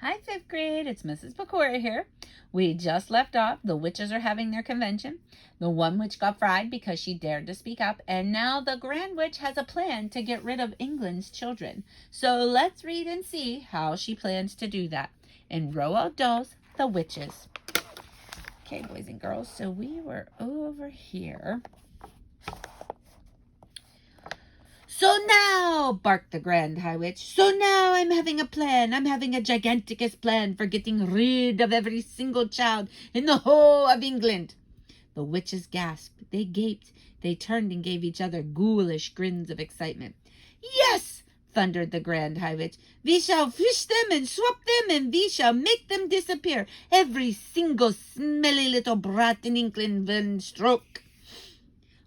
Hi, 5th grade. It's Mrs. Pecora here. We just left off. The witches are having their convention. The one witch got fried because she dared to speak up, and now the Grand Witch has a plan to get rid of England's children. So let's read and see how she plans to do that in Roald Dahl's The Witches. Okay, boys and girls, so we were over here. So now, barked the Grand High Witch, so now I'm having a plan. I'm having a giganticus plan for getting rid of every single child in the whole of England. The witches gasped. They gaped. They turned and gave each other ghoulish grins of excitement. Yes, thundered the Grand High Witch. We shall fish them and swap them, and we shall make them disappear. Every single smelly little brat in England will stroke.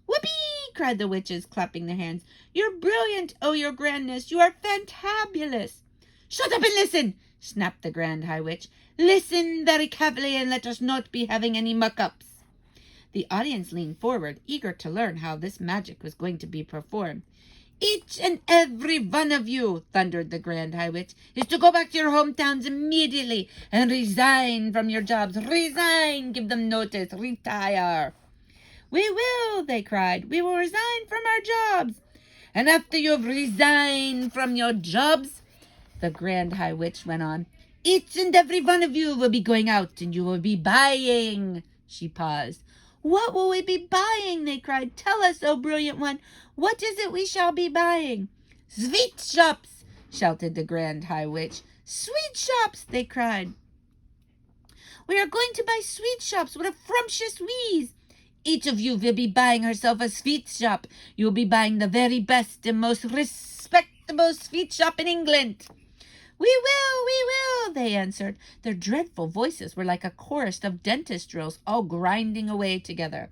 Whoopee! Cried the witches, clapping their hands. You're brilliant, oh, your grandness. You are fantabulous. Shut up and listen, snapped the Grand High Witch. Listen very carefully and let us not be having any muck-ups. The audience leaned forward, eager to learn how this magic was going to be performed. Each and every one of you, thundered the Grand High Witch, is to go back to your hometowns immediately and resign from your jobs. Resign! Give them notice. Retire. We will, they cried. We will resign from our jobs. And after you've resigned from your jobs, the Grand High Witch went on, each and every one of you will be going out and you will be buying. She paused. What will we be buying? They cried. Tell us, O brilliant one. What is it we shall be buying? Sweet shops, shouted the Grand High Witch. Sweet shops, they cried. We are going to buy sweet shops. What a frumptious wheeze. Each of you will be buying herself a sweet shop. You will be buying the very best and most respectable sweet shop in England. We will, they answered. Their dreadful voices were like a chorus of dentist drills, all grinding away together.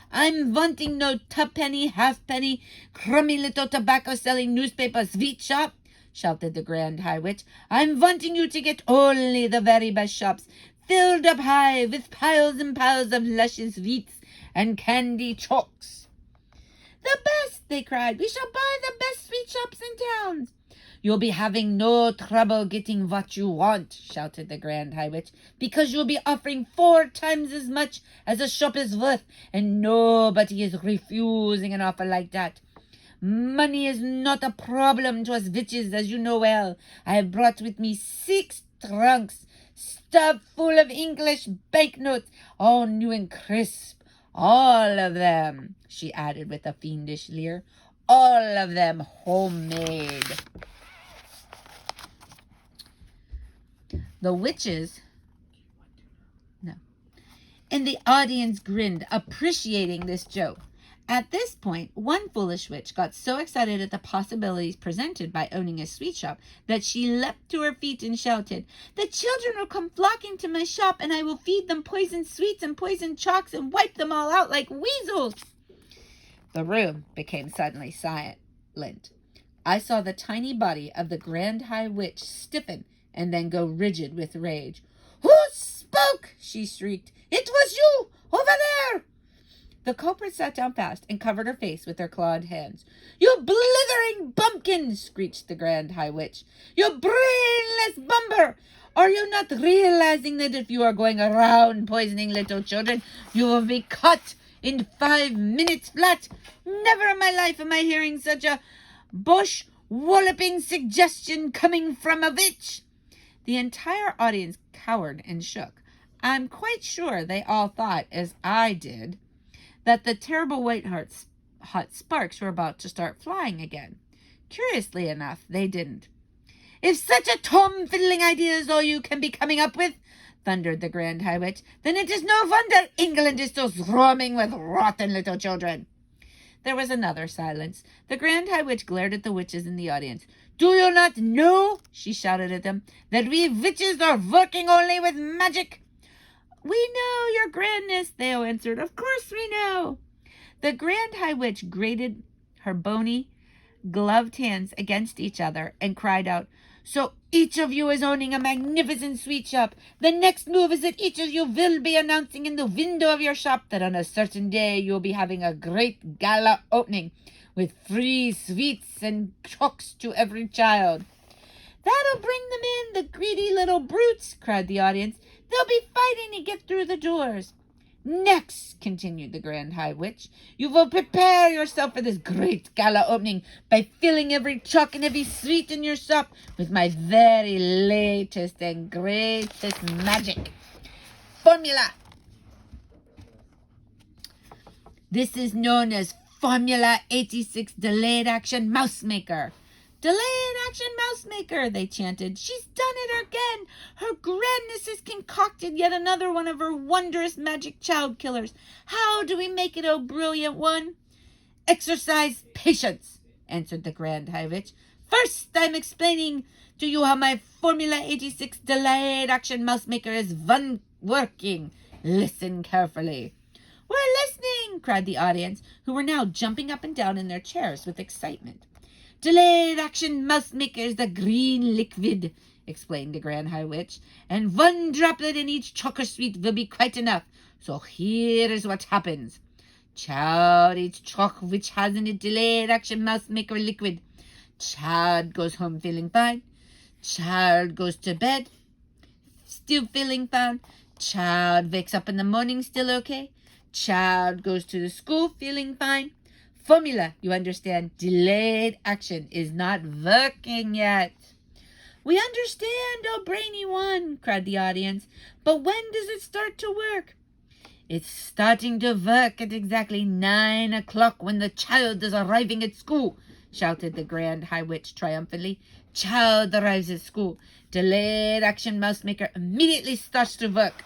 I'm wanting no tuppenny, halfpenny, crummy little tobacco-selling newspaper sweet shop, shouted the Grand High Witch. I'm wanting you to get only the very best shops, filled up high with piles and piles of luscious sweets and candy chalks. The best, they cried. We shall buy the best sweet shops in town. You'll be having no trouble getting what you want, shouted the Grand High Witch, because you'll be offering 4 times as much as a shop is worth, and nobody is refusing an offer like that. Money is not a problem to us witches, as you know well. I have brought with me 6 trunks stuffed full of English banknotes, all new and crisp. All of them, she added with a fiendish leer, all of them homemade. The witches, and the audience grinned, appreciating this joke. At this point, one foolish witch got so excited at the possibilities presented by owning a sweet shop that she leapt to her feet and shouted, The children will come flocking to my shop, and I will feed them poisoned sweets and poisoned chalks and wipe them all out like weasels. The room became suddenly silent. I saw the tiny body of the Grand High Witch stiffen and then go rigid with rage. Who spoke? She shrieked. It was you! Over there! The culprit sat down fast and covered her face with her clawed hands. You blithering bumpkin! Screeched the Grand High Witch. You brainless bumper! Are you not realizing that if you are going around poisoning little children, you will be caught in 5 minutes flat? Never in my life am I hearing such a bush-walloping suggestion coming from a witch. The entire audience cowered and shook. I'm quite sure they all thought, as I did, that the terrible hot sparks were about to start flying again. Curiously enough, they didn't. If such a tom-fiddling idea is all you can be coming up with, thundered the Grand High Witch, then it is no wonder England is so swarming with rotten little children. There was another silence. The Grand High Witch glared at the witches in the audience. Do you not know, she shouted at them, that we witches are working only with magic? We know, your grandness, they all answered. Of course we know. The Grand High Witch grated her bony, gloved hands against each other and cried out, So each of you is owning a magnificent sweet shop. The next move is that each of you will be announcing in the window of your shop that on a certain day you will be having a great gala opening with free sweets and chalks to every child. That'll bring them in, the greedy little brutes, cried the audience. They'll be fighting to get through the doors. Next, continued the Grand High Witch, you will prepare yourself for this great gala opening by filling every chalk and every street in your shop with my very latest and greatest magic formula. This is known as Formula 86 Delayed Action Mouse Maker. Delayed Action Mouse Maker, they chanted. She's done it again. Her grandness has concocted yet another one of her wondrous magic child killers. How do we make it, oh brilliant one? Exercise patience, answered the Grand High Witch. First, I'm explaining to you how my Formula 86 Delayed Action Mouse Maker is working. Listen carefully. We're listening, cried the audience, who were now jumping up and down in their chairs with excitement. Delayed Action Mouse Maker is the green liquid, explained the Grand High Witch, and one droplet in each chocolate sweet will be quite enough. So here is what happens. Child eats chalk which has in it Delayed Action Mouse Maker liquid. Child goes home feeling fine. Child goes to bed still feeling fine. Child wakes up in the morning still okay. Child goes to the school feeling fine. Formula, you understand, delayed action is not working yet. We understand, oh brainy one, cried the audience, but when does it start to work? It's starting to work at exactly 9 o'clock when the child is arriving at school, shouted the Grand High Witch triumphantly. Child arrives at school. Delayed Action Mouse Maker immediately starts to work.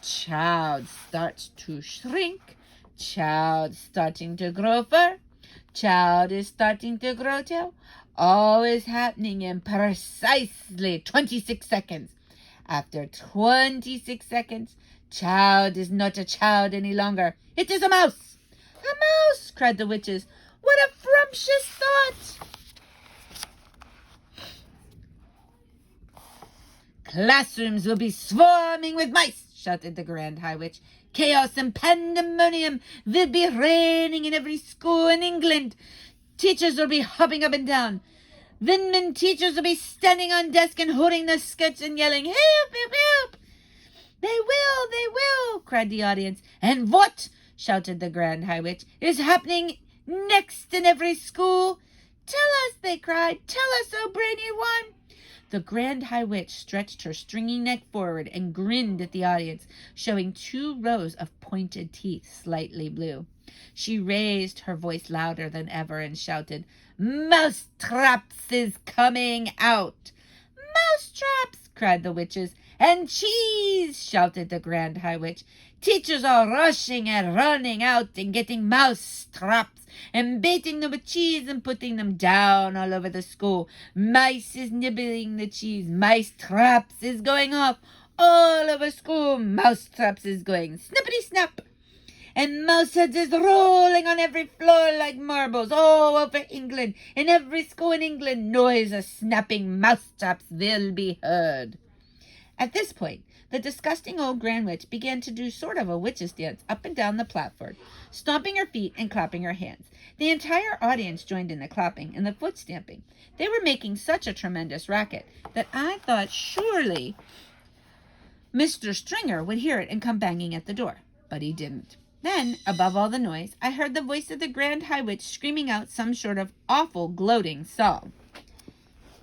Child starts to shrink. Child starting to grow fur. Child is starting to grow tail. All is happening in precisely 26 seconds. After 26 seconds, child is not a child any longer. It is a mouse. A mouse, cried the witches. What a frumptious thought. Classrooms will be swarming with mice, shouted the Grand High Witch. Chaos and pandemonium will be reigning in every school in England. Teachers will be hopping up and down. Women teachers will be standing on desk and holding their skirts and yelling, help, help, help. They will, cried the audience. And what, shouted the Grand High Witch, is happening next in every school? Tell us, they cried. Tell us, oh brainy one. The Grand High Witch stretched her stringy neck forward and grinned at the audience, showing 2 rows of pointed teeth, slightly blue. She raised her voice louder than ever and shouted, Mousetraps is coming out! Mousetraps, cried the witches. And cheese, shouted the Grand High Witch. Teachers are rushing and running out and getting mouse traps and baiting them with cheese and putting them down all over the school. Mice is nibbling the cheese. Mice traps is going off all over school. Mouse traps is going snippity snap. And mouse heads is rolling on every floor like marbles all over England. In every school in England, noise of snapping mouse traps will be heard. At this point, the disgusting old Grand Witch began to do sort of a witch's dance up and down the platform, stomping her feet and clapping her hands. The entire audience joined in the clapping and the foot stamping. They were making such a tremendous racket that I thought surely Mr. Stringer would hear it and come banging at the door. But he didn't. Then, above all the noise, I heard the voice of the Grand High Witch screaming out some sort of awful, gloating song.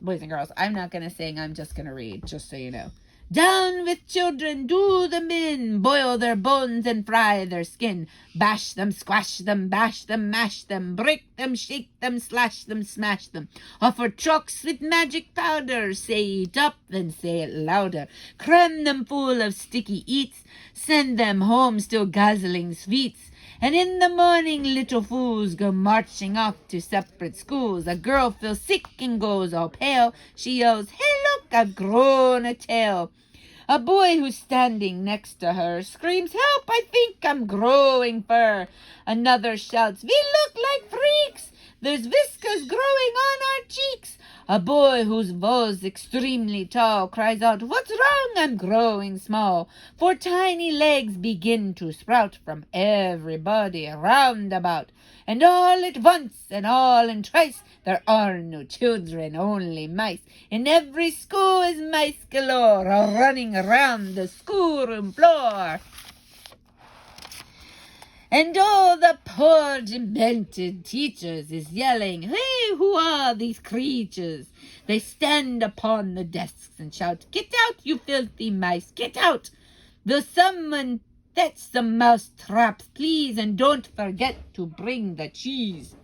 Boys and girls, I'm not going to sing. I'm just going to read, just so you know. Down with children, do them in, boil their bones and fry their skin, bash them, squash them, bash them, mash them, break them, shake them, slash them, smash them, offer chalks with magic powder, say it up, then say it louder, cram them full of sticky eats, send them home still guzzling sweets. And in the morning, little fools go marching off to separate schools. A girl feels sick and goes all pale. She yells, hey, look, I've grown a tail. A boy who's standing next to her screams, help, I think I'm growing fur. Another shouts, we look like freaks. There's whiskers growing on our cheeks. A boy whose voice extremely tall cries out, "What's wrong? I'm growing small." For tiny legs begin to sprout from everybody round about. And all at once and all in trice, there are no children, only mice. In every school is mice galore, running around the schoolroom floor. And all the poor demented teachers is yelling, "Hey, who are these creatures?" They stand upon the desks and shout, "Get out, you filthy mice, get out! Will someone fetch some mouse traps, please, and don't forget to bring the cheese."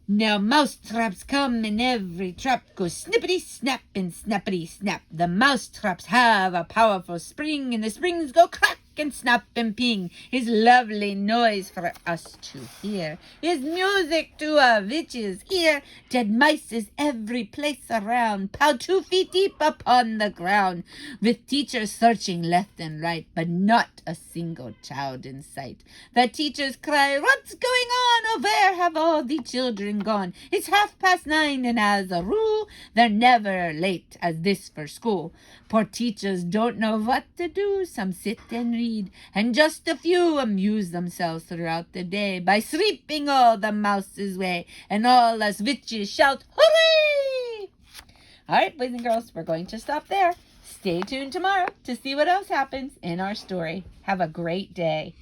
Now mouse traps come and every trap goes snippity snap and snappity snap. The mouse traps have a powerful spring and the springs go crack and snap and ping. His lovely noise for us to hear, his music to a witch's ear. Dead mice is every place around, piled 2 feet deep upon the ground, with teachers searching left and right, but not a single child in sight. The teachers cry, "What's going on? Oh, where have all the children gone? It's 9:30, and as a rule, they're never late as this for school." Poor teachers don't know what to do. Some sit and read, and just a few amuse themselves throughout the day by sweeping all the mouses away, and all us witches shout, "Hooray!" All right, boys and girls, we're going to stop there. Stay tuned tomorrow to see what else happens in our story. Have a great day.